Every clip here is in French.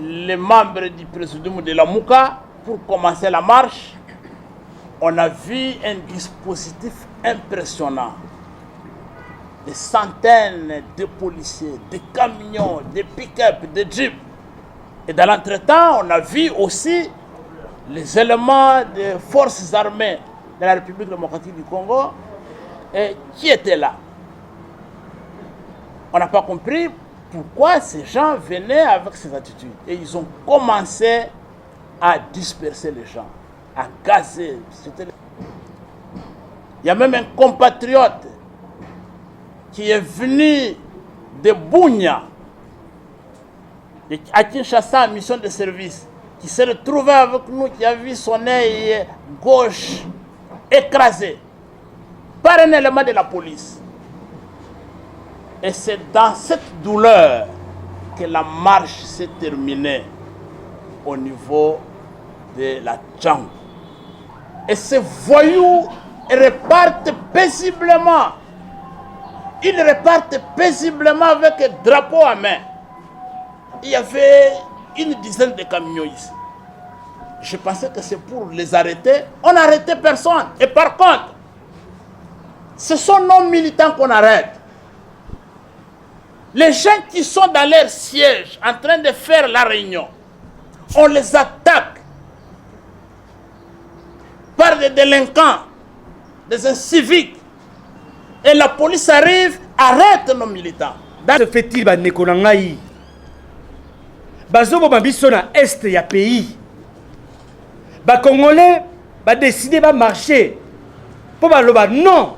les membres du présidium de la Mouka pour commencer la marche. On a vu un dispositif impressionnant. Des centaines de policiers, des camions, des pick-up, des jeeps. Et dans l'entretemps, on a vu aussi les éléments des forces armées de la République démocratique du Congo qui étaient là. On n'a pas compris pourquoi ces gens venaient avec ces attitudes. Et ils ont commencé à disperser les gens, à gazer. Il y a même un compatriote qui est venu de Bunia, à Kinshasa en mission de service, qui s'est retrouvé avec nous, qui a vu son œil gauche écrasé par un élément de la police. Et c'est dans cette douleur que la marche s'est terminée au niveau de la Django. Et ces voyous repartent paisiblement. Ils repartent paisiblement avec un drapeau à main. Il y avait une dizaine de camions ici. Je pensais que c'est pour les arrêter. On n'a arrêté personne. Et par contre, ce sont nos militants qu'on arrête. Les gens qui sont dans leur siège en train de faire la réunion, on les attaque par des délinquants, des inciviques. Et la police arrive, arrête nos militants. Se fait-il Nekonangaï Bazobo Mambiso na est ya pays. Ba Congolais ba décider ba marcher pour ba loba non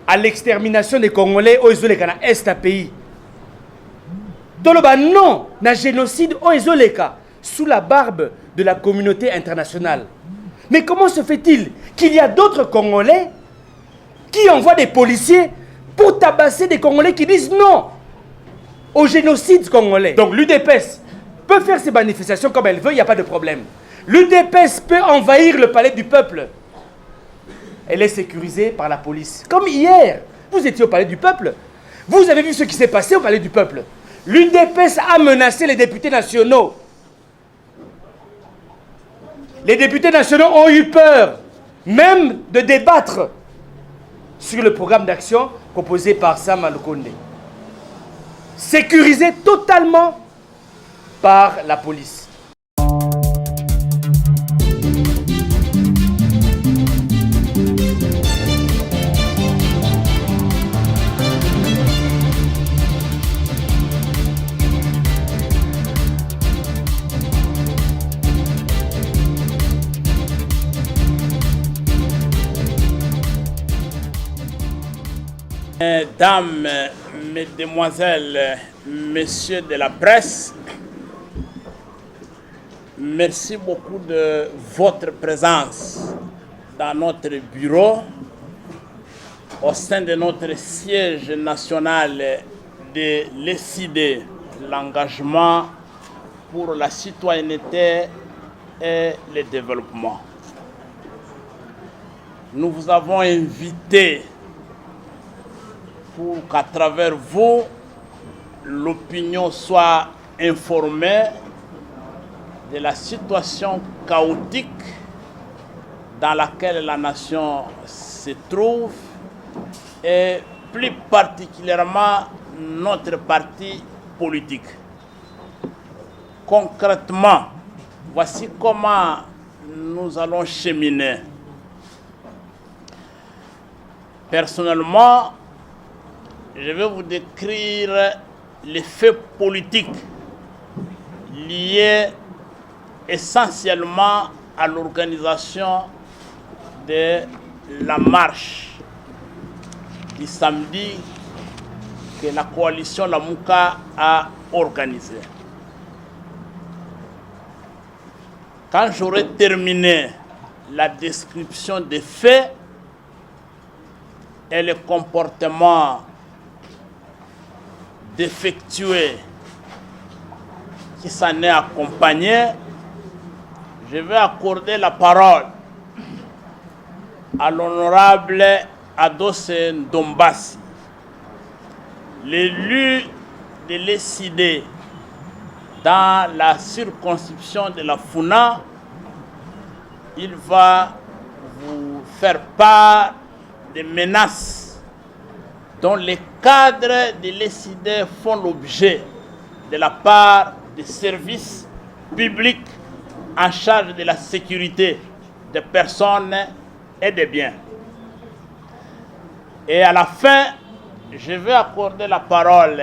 à l'extermination des Congolais au Izoleka na est ya pays. Doloba non na génocide au Izoleka sous la barbe de la communauté internationale. Mais comment se fait-il qu'il y a d'autres Congolais qui envoient des policiers pour tabasser des Congolais qui disent non au génocide congolais? Donc l'UDPS peut faire ses manifestations comme elle veut, il n'y a pas de problème. L'UDPS peut envahir le palais du peuple. Elle est sécurisée par la police. Comme hier, vous étiez au palais du peuple. Vous avez vu ce qui s'est passé au palais du peuple. L'UDPS a menacé les députés nationaux. Les députés nationaux ont eu peur, même de débattre sur le programme d'action proposé par Sam Lukonde. Sécurisé totalement par la police. Mesdames, mesdemoiselles, messieurs de la presse, merci beaucoup de votre présence dans notre bureau au sein de notre siège national de l'ECID, l'engagement pour la citoyenneté et le développement. Nous vous avons invité pour qu'à travers vous, l'opinion soit informée de la situation chaotique dans laquelle la nation se trouve et plus particulièrement notre parti politique. Concrètement, voici comment nous allons cheminer. Personnellement, je vais vous décrire les faits politiques liés essentiellement à l'organisation de la marche du samedi que la coalition La Mouka a organisée. Quand j'aurai terminé la description des faits et le comportement défectueux qui s'en est accompagné, je vais accorder la parole à l'honorable Ados Ndombasi, l'élu de l'ECID dans la circonscription de la Funa, il va vous faire part des menaces dont les cadres de l'ESID font l'objet de la part des services publics en charge de la sécurité des personnes et des biens. Et à la fin, je vais accorder la parole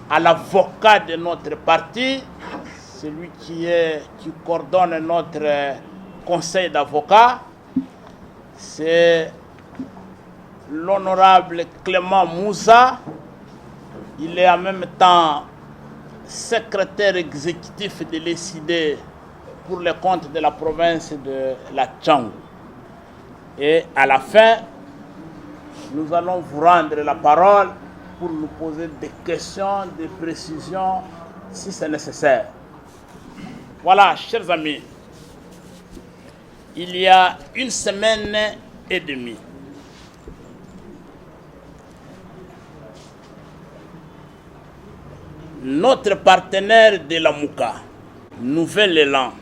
à l'avocat de notre parti, celui qui coordonne notre conseil d'avocats, c'est l'honorable Clément Moussa. Il est en même temps secrétaire exécutif de l'ESID pour les comptes de la province de la Tchangou. Et à la fin, nous allons vous rendre la parole pour nous poser des questions, des précisions, si c'est nécessaire. Voilà, chers amis, il y a une semaine et demie, notre partenaire de la Mouka, Nouvel Élan,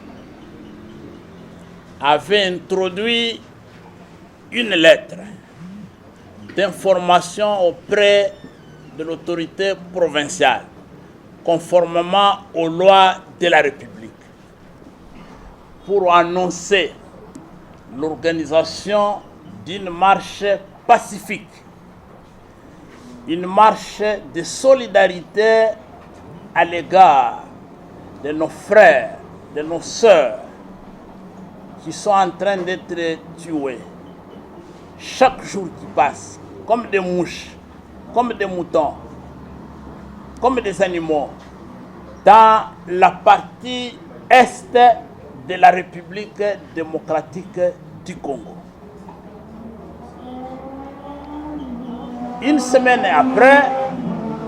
avait introduit une lettre d'information auprès de l'autorité provinciale, conformément aux lois de la République, pour annoncer l'organisation d'une marche pacifique, une marche de solidarité à l'égard de nos frères, de nos sœurs qui sont en train d'être tués chaque jour qui passe, comme des mouches, comme des moutons, comme des animaux, dans la partie est de la République démocratique du Congo. Une semaine après,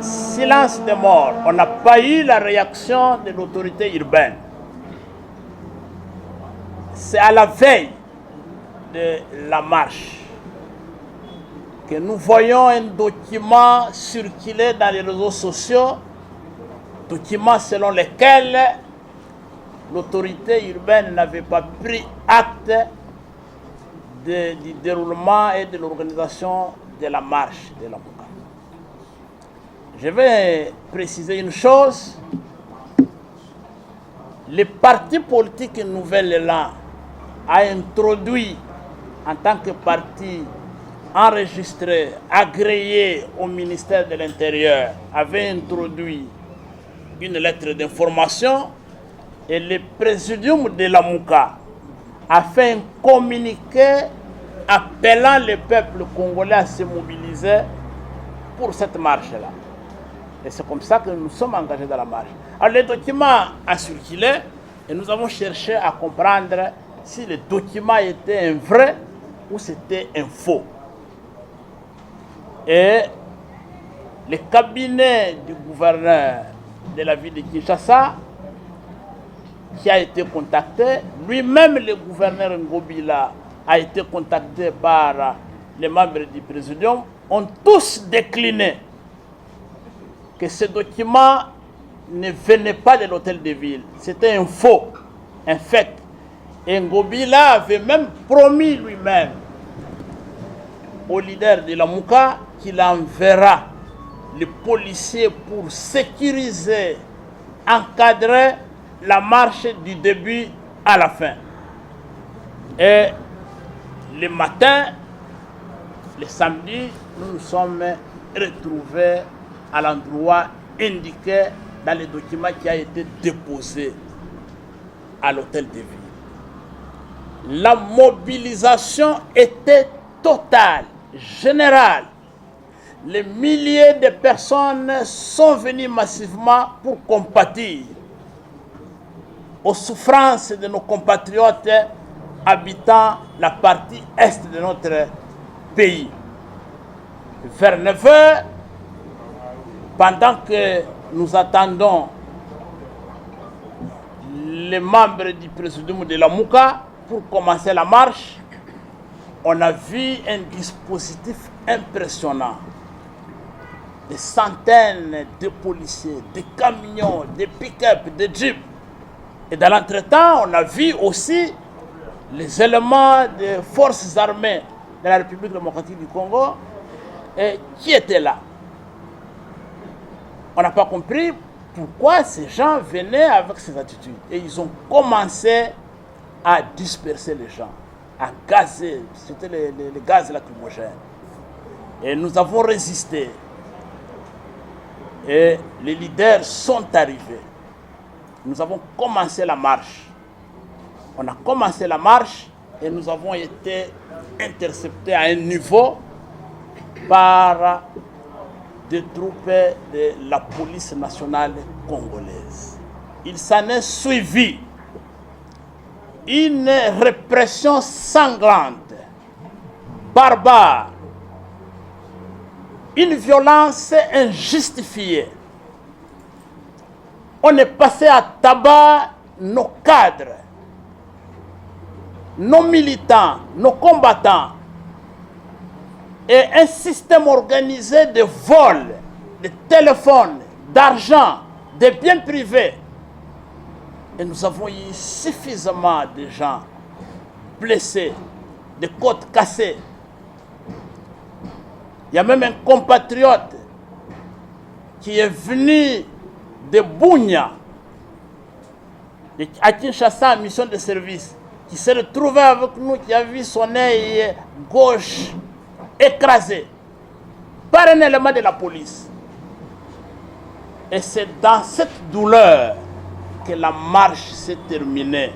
silence de mort. On n'a pas eu la réaction de l'autorité urbaine. C'est à la veille de la marche que nous voyons un document circuler dans les réseaux sociaux, document selon lequel l'autorité urbaine n'avait pas pris acte du déroulement et de l'organisation de la marche de la Mouka. Je vais préciser une chose. Le parti politique Nouvel Élan a introduit en tant que parti enregistré, agréé au ministère de l'Intérieur, avait introduit une lettre d'information et le présidium de la Mouka a fait un communiqué appelant le peuple congolais à se mobiliser pour cette marche-là. Et c'est comme ça que nous sommes engagés dans la marche. Alors le document a circulé et nous avons cherché à comprendre si le document était un vrai ou c'était un faux. Et le cabinet du gouverneur de la ville de Kinshasa, qui a été contacté, lui-même le gouverneur Ngobila a été contacté par les membres du présidium, ont tous décliné que ce document ne venait pas de l'hôtel de ville. C'était un faux, un fait. Et Ngobila avait même promis lui-même au leader de la Mouka qu'il enverra les policiers pour sécuriser, encadrer la marche du début à la fin. Et le matin, le samedi, nous nous sommes retrouvés à l'endroit indiqué dans le document qui a été déposé à l'hôtel de ville. La mobilisation était totale, générale. Les milliers de personnes sont venues massivement pour compatir aux souffrances de nos compatriotes habitant la partie est de notre pays. Vers 9 h, pendant que nous attendons les membres du présidium de la Mouka pour commencer la marche, on a vu un dispositif impressionnant. des centaines de policiers, des camions, des pick-up, des jeeps. Et dans l'entretemps, on a vu aussi les éléments des forces armées de la République démocratique du Congo qui étaient là. On n'a pas compris pourquoi ces gens venaient avec ces attitudes. Et ils ont commencé à disperser les gens, à gazer. C'était les gaz lacrymogènes. Et nous avons résisté. Et les leaders sont arrivés. Nous avons commencé la marche. On a commencé la marche et nous avons été interceptés à un niveau par des troupes de la police nationale congolaise. Il s'en est suivi une répression sanglante, barbare, une violence injustifiée. On est passé à tabac nos cadres, nos militants, nos combattants, et un système organisé de vols, de téléphones, d'argent, de biens privés. Et nous avons eu suffisamment de gens blessés, de côtes cassées. Il y a même un compatriote qui est venu de Bunia, à Kinshasa, en mission de service, qui s'est retrouvé avec nous, qui a vu son œil gauche écrasé par un élément de la police. Et c'est dans cette douleur que la marche s'est terminée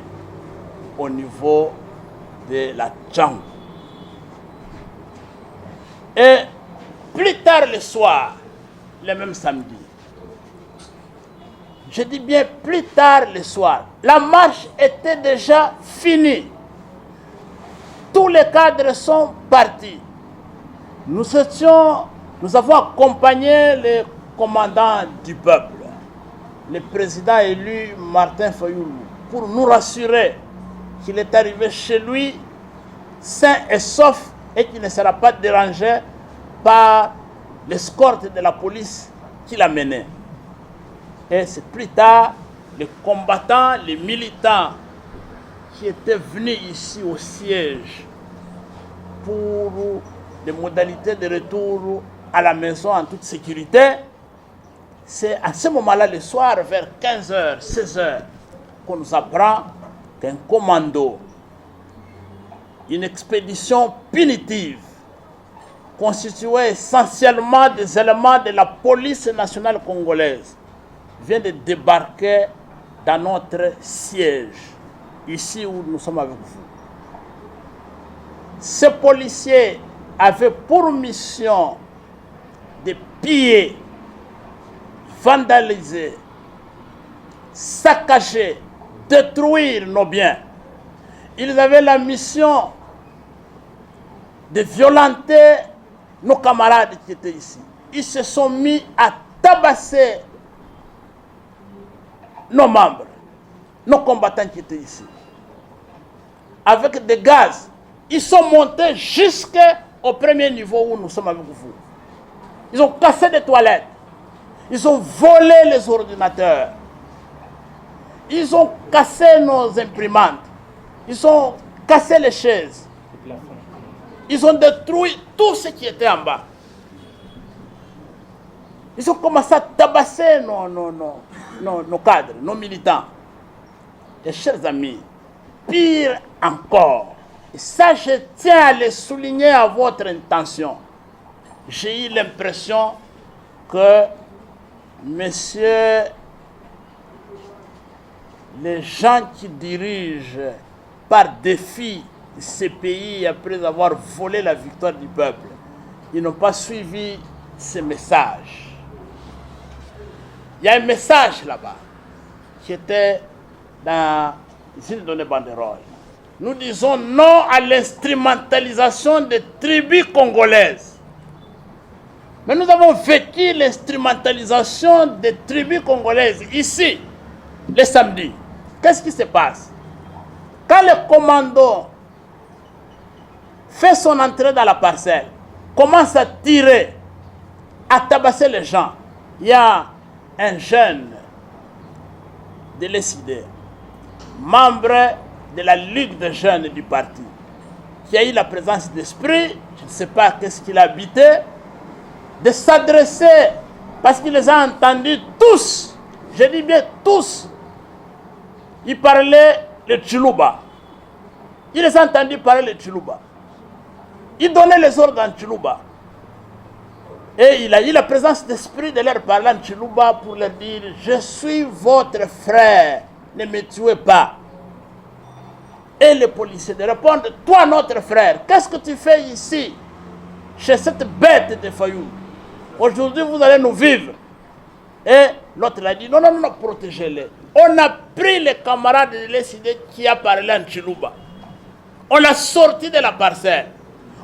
au niveau de la Tchang. Et plus tard le soir, le même samedi, je dis bien plus tard le soir, la marche était déjà finie. Tous les cadres sont partis. Nous avons accompagné le commandant du peuple, le président élu Martin Fayoulou, pour nous rassurer qu'il est arrivé chez lui sain et sauf et qu'il ne sera pas dérangé par l'escorte de la police qui l'a mené. Et c'est plus tard les combattants, les militants qui étaient venus ici au siège pour des modalités de retour à la maison en toute sécurité. C'est à ce moment-là, le soir, vers 15h, 16h, qu'on nous apprend qu'un commando, une expédition punitive, constituée essentiellement des éléments de la police nationale congolaise, vient de débarquer dans notre siège, ici où nous sommes avec vous. Ces policiers avaient pour mission de piller, vandaliser, saccager, détruire nos biens. Ils avaient la mission de violenter nos camarades qui étaient ici. Ils se sont mis à tabasser nos membres, nos combattants qui étaient ici, avec des gaz. Ils sont montés jusqu'au premier niveau où nous sommes avec vous. Ils ont cassé des toilettes. Ils ont volé les ordinateurs. Ils ont cassé nos imprimantes. Ils ont cassé les chaises. Ils ont détruit tout ce qui était en bas. Ils ont commencé à tabasser nos cadres, nos militants. Et chers amis, pire encore, et ça je tiens à le souligner à votre intention, j'ai eu l'impression que messieurs les gens qui dirigent par défi ces pays après avoir volé la victoire du peuple, ils n'ont pas suivi ces messages. Il y a un message là-bas qui était dans une donnée banderole. Nous disons non à l'instrumentalisation des tribus congolaises. Mais nous avons vécu l'instrumentalisation des tribus congolaises ici, le samedi. Qu'est-ce qui se passe? Quand le commando fait son entrée dans la parcelle, commence à tirer, à tabasser les gens. Il y a un jeune de l'ESID, membre de la Ligue des jeunes du parti, qui a eu la présence d'esprit, je ne sais pas qu'est-ce qu'il a habité, de s'adresser, parce qu'il les a entendus tous, je dis bien tous, il parlait le Tchilouba. Il les a entendus parler le Tchilouba. Il donnait les ordres en Tchilouba. Et il a eu la présence d'esprit de leur parler en Tchilouba pour leur dire « Je suis votre frère, ne me tuez pas ». Et les policiers de répondre « Toi, notre frère, qu'est-ce que tu fais ici, chez cette bête de Fayoum? Aujourd'hui, vous allez nous vivre. » Et l'autre a dit « Non, non, non, protégez-les. » On a pris les camarades de l'ESID qui a parlé en Tchilouba. On l'a sorti de la parcelle.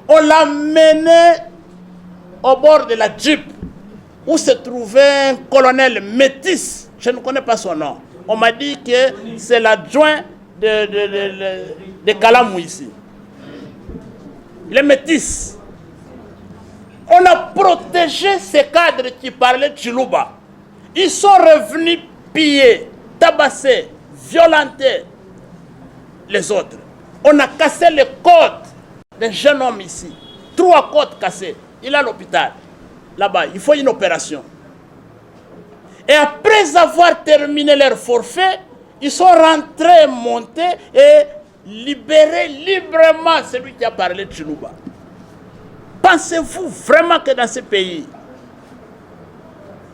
On l'a mené au bord de la Jeep où se trouvait un colonel métis. Je ne connais pas son nom. On m'a dit que c'est l'adjoint de Kalamou ici. Il est métis. On a protégé ces cadres qui parlaient Tchilouba. Ils sont revenus piller, tabasser, violenter les autres. On a cassé les côtes d'un jeune homme ici. 3 côtes cassées. Il est à l'hôpital. Là-bas, il faut une opération. Et après avoir terminé leur forfait, ils sont rentrés, montés et libérés librement celui qui a parlé de Tchilouba. Pensez-vous vraiment que dans ce pays,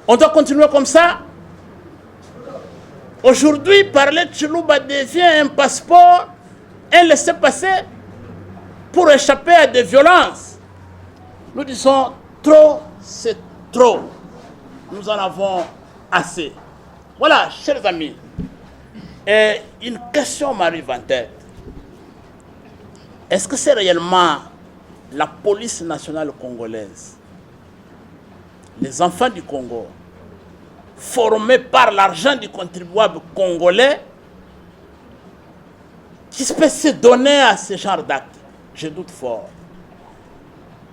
on doit continuer comme ça? Aujourd'hui, parler de Tchilouba devient un passeport, un laissez-passer pour échapper à des violences. Nous disons trop, c'est trop. Nous en avons assez. Voilà, chers amis. Et une question m'arrive en tête. Est-ce que c'est réellement la police nationale congolaise, les enfants du Congo, formés par l'argent du contribuable congolais, qui peut se donner à ce genre d'actes? Je doute fort.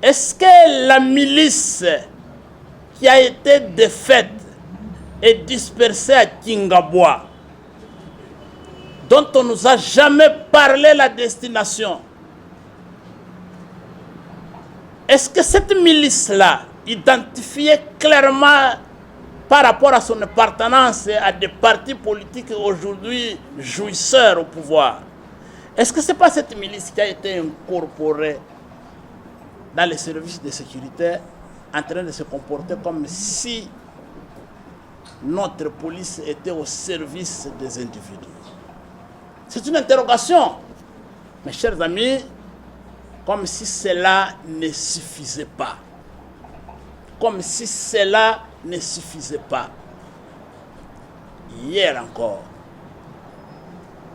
Est-ce que la milice qui a été défaite et dispersée à Kingabwa, dont on ne nous a jamais parlé la destination, est-ce que cette milice-là, identifiée clairement par rapport à son appartenance à des partis politiques aujourd'hui jouisseurs au pouvoir, est-ce que ce n'est pas cette milice qui a été incorporée dans les services de sécurité en train de se comporter comme si notre police était au service des individus? C'est une interrogation, mes chers amis, comme si cela ne suffisait pas. Comme si cela ne suffisait pas. Hier encore,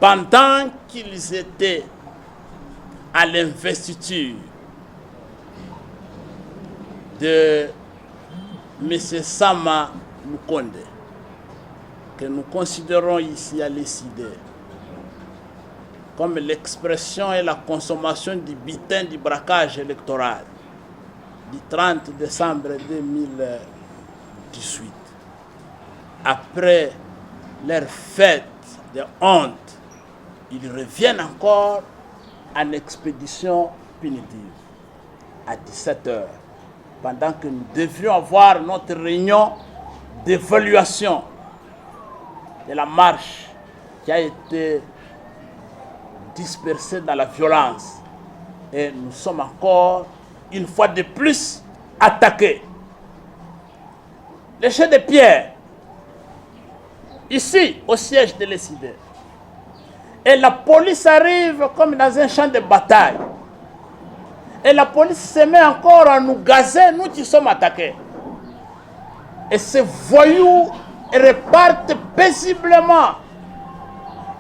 pendant qu'ils étaient à l'investiture de M. Sama Lukonde, que nous considérons ici à l'ESID comme l'expression et la consommation du butin du braquage électoral du 30 décembre 2018. Après leur fête de honte, ils reviennent encore en expédition punitive à 17h, pendant que nous devions avoir notre réunion d'évaluation de la marche qui a été dispersés dans la violence. Et nous sommes encore, une fois de plus, attaqués. Les jets de pierre, ici, au siège de l'ESID. Et la police arrive comme dans un champ de bataille. Et la police se met encore à nous gazer, nous qui sommes attaqués. Et ces voyous repartent paisiblement.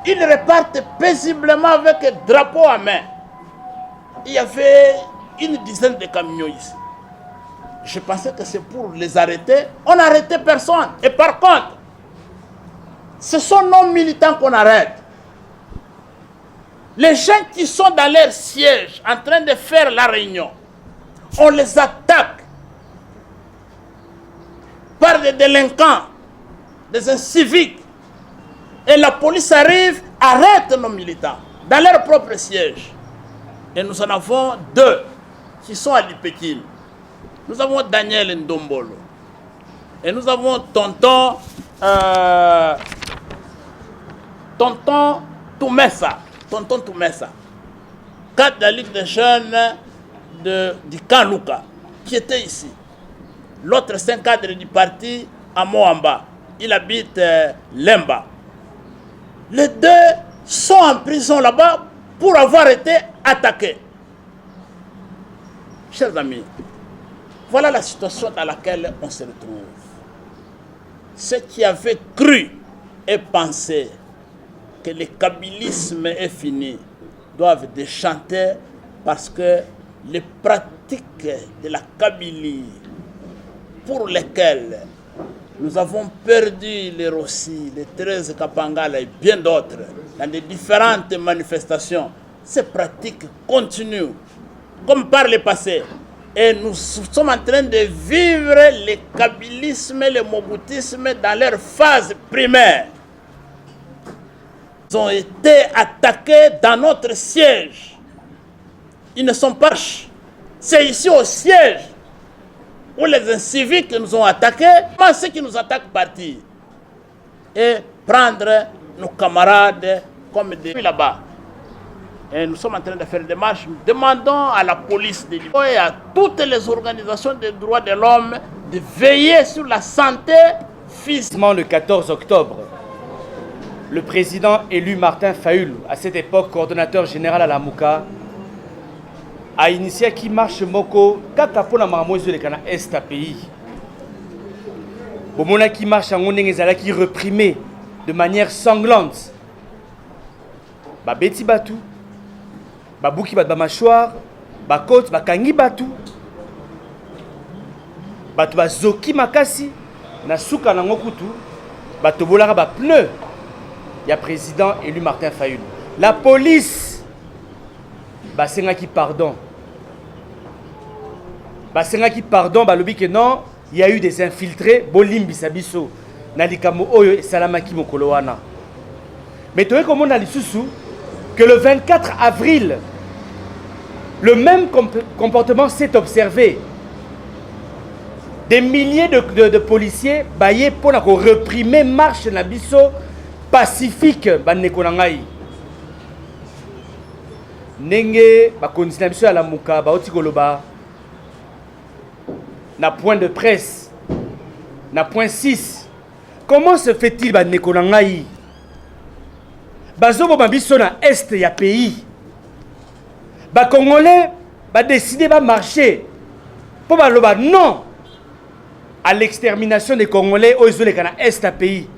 Ils repartent paisiblement avec un drapeau à main. Il y avait une dizaine de camions ici. Je pensais que c'est pour les arrêter. On n'a arrêté personne. Et par contre, ce sont nos militants qu'on arrête. Les gens qui sont dans leur siège en train de faire la réunion, on les attaque. des délinquants, des inciviques. Et la police arrive, arrête nos militants dans leur propre siège. Et nous en avons 2 qui sont à Lipekine. Nous avons Daniel Ndombolo. Et nous avons Tonton Toumessa. Tonton Toumessa. 4 de la Ligue des jeunes du camp Luka, qui était ici. L'autre, c'est un cadre du parti à Moamba. Il habite Lemba. Les 2 sont en prison là-bas pour avoir été attaqués. Chers amis, voilà la situation dans laquelle on se retrouve. Ceux qui avaient cru et pensé que le kabylisme est fini doivent déchanter, parce que les pratiques de la Kabylie pour lesquelles nous avons perdu les Rossi, les 13 Kapangala et bien d'autres dans les différentes manifestations, ces pratiques continuent comme par le passé. Et nous sommes en train de vivre le kabylisme et le moboutisme dans leur phase primaire. Ils ont été attaqués dans notre siège. Ils ne sont pas... C'est ici au siège où les inciviques nous ont attaqués, mais ceux qui nous attaquent partir et prendre nos camarades comme des là-bas. Et nous sommes en train de faire des marches. Nous demandons à la police de Liban et à toutes les organisations des droits de l'homme de veiller sur la santé physique. Le 14 octobre, le président élu Martin Fayulu, à cette époque coordonnateur général à la Mouka, a initié qui marche moko kaka pona mamozo le kana est pays. Bomona qui marche en ondenge ezala qui reprimé de manière sanglante. Ba beti batu, ba buki ba mâchoire, ba côte, ba kangi batu. Batu ba zoki makasi na suka na ngokutu, batu bolaka ba pneu. Il y a président élu Martin Fayulu. La police basenga qui pardon. Basenga qui pardon, balobi que non, il y a eu des infiltrés, bolimbi sabiso, nalikamo oyo salamaki mokolo wana. Mais tu vois comment on a lisusu que le 24 avril, le même comportement s'est observé. Des milliers de policiers baillés pour reprimer marche na biso pacifique banekonangai. Nenge ba kondisina biso à la Mouka ba otikoloba na point de presse na point 6. Comment se fait-il banekonangai bazobo biso na est ya pays ba congolais ba décider ba marcher pour ba loba non à l'extermination des Congolais au Ezoleka na est ya pays.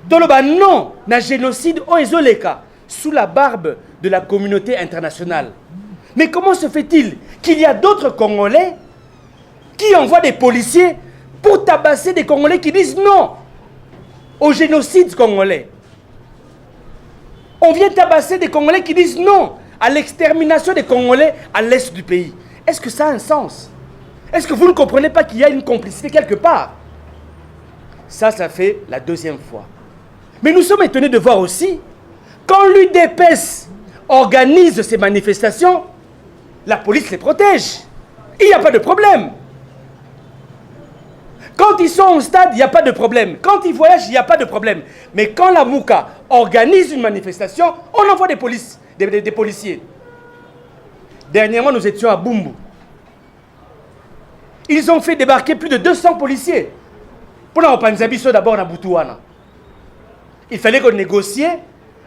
Doloba non na génocide au Ezoleka sous la barbe de la communauté internationale. Mais comment se fait-il qu'il y a d'autres Congolais qui envoient des policiers pour tabasser des Congolais qui disent non au génocide congolais? On vient tabasser des Congolais qui disent non à l'extermination des Congolais à l'est du pays. Est-ce que ça a un sens? Est-ce que vous ne comprenez pas qu'il y a une complicité quelque part? Ça fait la deuxième fois. Mais nous sommes étonnés de voir aussi, quand l'UDPS organise ces manifestations, la police les protège. Il n'y a pas de problème. Quand ils sont au stade, il n'y a pas de problème. Quand ils voyagent, il n'y a pas de problème. Mais quand la Mouka organise une manifestation, on envoie des policiers. Dernièrement, nous étions à Bumbu. Ils ont fait débarquer plus de 200 policiers. Pour la Panzabiso d'abord à Boutouana. Il fallait qu'on négocie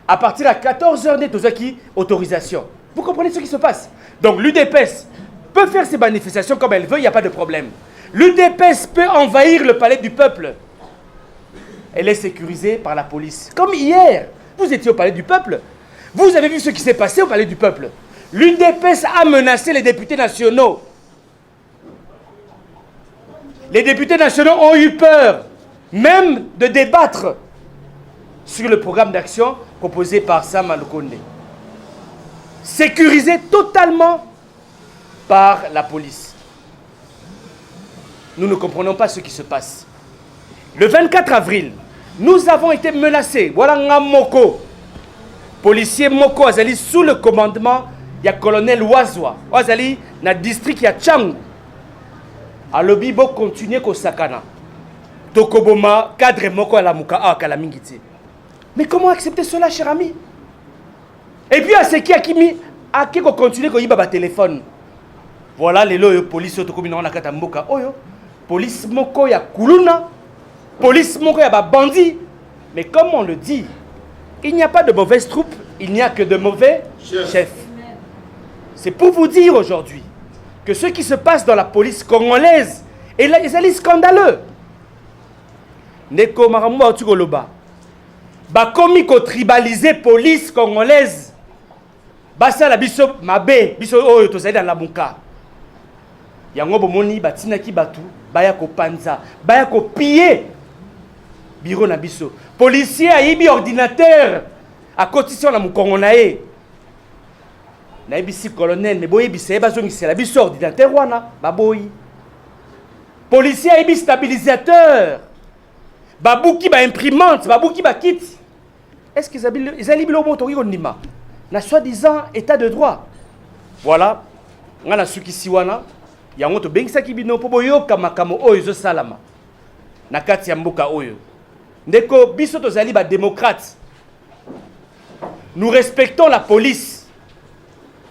à partir de 14h net aux acquis autorisation. Vous comprenez ce qui se passe? Donc l'UDPS peut faire ses manifestations comme elle veut, il n'y a pas de problème. L'UDPS peut envahir le palais du peuple. Elle est sécurisée par la police. Comme hier, vous étiez au palais du peuple. Vous avez vu ce qui s'est passé au palais du peuple. L'UDPS a menacé les députés nationaux. Les députés nationaux ont eu peur, même de débattre sur le programme d'action proposé par Sam Lukonde. Sécurisé totalement par la police. nous ne comprenons pas ce qui se passe. Le 24 avril, nous avons été menacés. Voilà Ngamoko. Policier Moko Azali sous le commandement du colonel Wazwa. Azali na district ya Tchangu. Alobi bo continuer ko sakana. Tokoboma cadre Moko ala muka a kalamingiti. Mais comment accepter cela, cher ami? Et puis à ce qui a kimi a qui continuer ko yiba ba téléphone. Voilà les loyo police autokomina na kata mboka oyo. Police Moko ya kuluna. Police Moko ya ba bandit. Mais comme on le dit, il n'y a pas de mauvaises troupes, il n'y a que de mauvais chefs. C'est pour vous dire aujourd'hui que ce qui se passe dans la police congolaise est scandaleux. Neko Maramou Aotukoloba. Bakomi ko tribaliser police congolaise. Basa la biso mabe, biso oyo to dans la bunka. Yango bomoni batina ki batu, baya ko panza, baya ko piller. Bureau na biso. Policier a yibi ordinateur à cotisation na mukongo na ye. Na yibisi colonel ne boye bise ba zongi c'est la biso ordinateur wana baboyi. Policier a yibi stabilisateur. Babuki ba imprimante, babuki ba kit. Est-ce qu'ils ont bilo moto ko ndima? Na soi-disant état de droit. Voilà. Ngana suki siwana yango to bengisa kibino po boyoka makamo oyo zo salama. Na kati ya mboka oyo. Ndeko biso tozali ba démocrate. Nous respectons la police.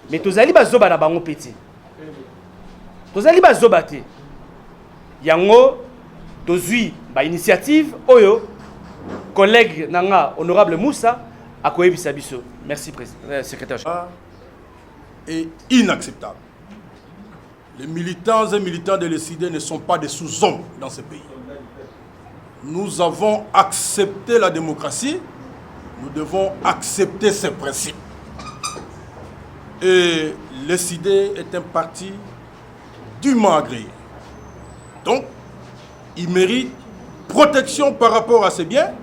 Mais tozali ba zoba na bango petit. Tozali ba zoba te. Yango tozui ba initiative oyo collègue nanga honorable Moussa akoyebisa biso. Merci secrétaire. Est inacceptable. Les militants et militantes de l'ECD ne sont pas des sous-hommes dans ce pays. Nous avons accepté la démocratie, nous devons accepter ses principes. Et l'ECD est un parti dûment agréé. Donc, il mérite protection par rapport à ses biens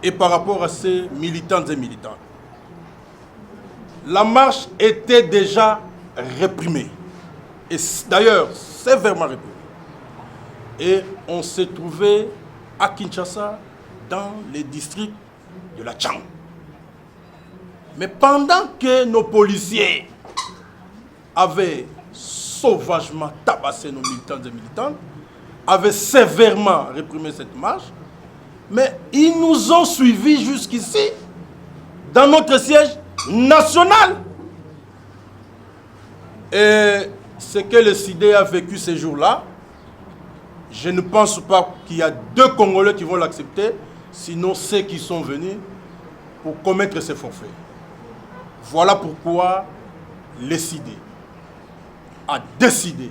et par rapport à ses militants et militantes. La marche était déjà réprimée. Et d'ailleurs, sévèrement réprimée. Et on s'est trouvé à Kinshasa, dans les districts de la Tchang. Mais pendant que nos policiers avaient sauvagement tabassé nos militants et militantes, avaient sévèrement réprimé cette marche, mais ils nous ont suivis jusqu'ici, dans notre siège national. Et ce que le CID a vécu ces jours-là, je ne pense pas qu'il y a deux Congolais qui vont l'accepter, sinon ceux qui sont venus pour commettre ces forfaits. Voilà pourquoi le CID a décidé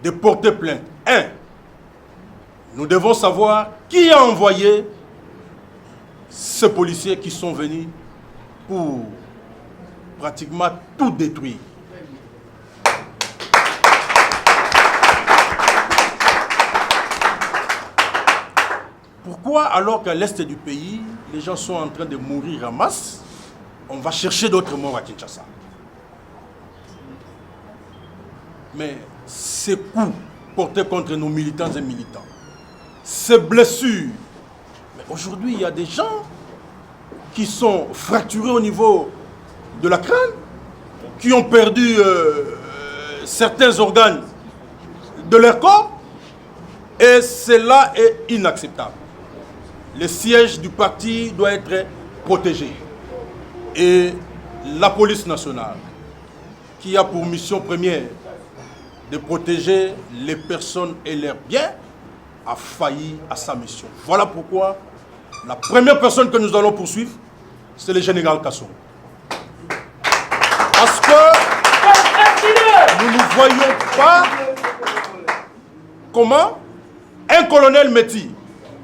de porter plainte. Nous devons savoir qui a envoyé ces policiers qui sont venus pour pratiquement tout détruire. Pourquoi, alors qu'à l'est du pays, les gens sont en train de mourir en masse, on va chercher d'autres morts à Kinshasa? Mais ces coups portés contre nos militants et militants, ces blessures, mais aujourd'hui il y a des gens qui sont fracturés au niveau de la crâne, qui ont perdu certains organes de leur corps, et cela est inacceptable. Le siège du parti doit être protégé. Et la police nationale, qui a pour mission première de protéger les personnes et leurs biens, a failli à sa mission. Voilà pourquoi la première personne que nous allons poursuivre, c'est le général Kasson. Parce que nous ne voyons pas comment un colonel Métis,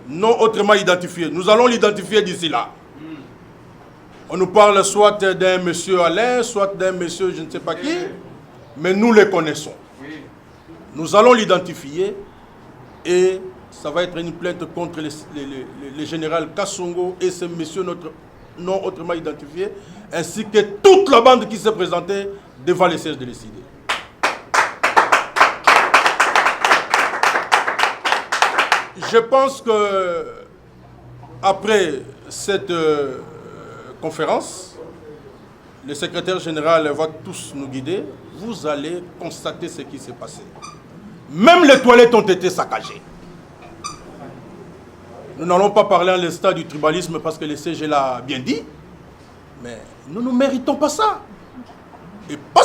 non autrement identifié, nous allons l'identifier d'ici là. On nous parle soit d'un monsieur Alain, soit d'un monsieur je ne sais pas qui, mais nous les connaissons. Nous allons l'identifier et ça va être une plainte contre le général Kassongo et ce monsieur non autrement identifié, ainsi que toute la bande qui s'est présentée devant les sièges de l'ECD. Je pense que après cette conférence, le secrétaire général va tous nous guider. Vous allez constater ce qui s'est passé. Même les toilettes ont été saccagées. Nous n'allons pas parler à l'instant du tribalisme parce que le CG l'a bien dit. Mais nous ne méritons pas ça. Et pas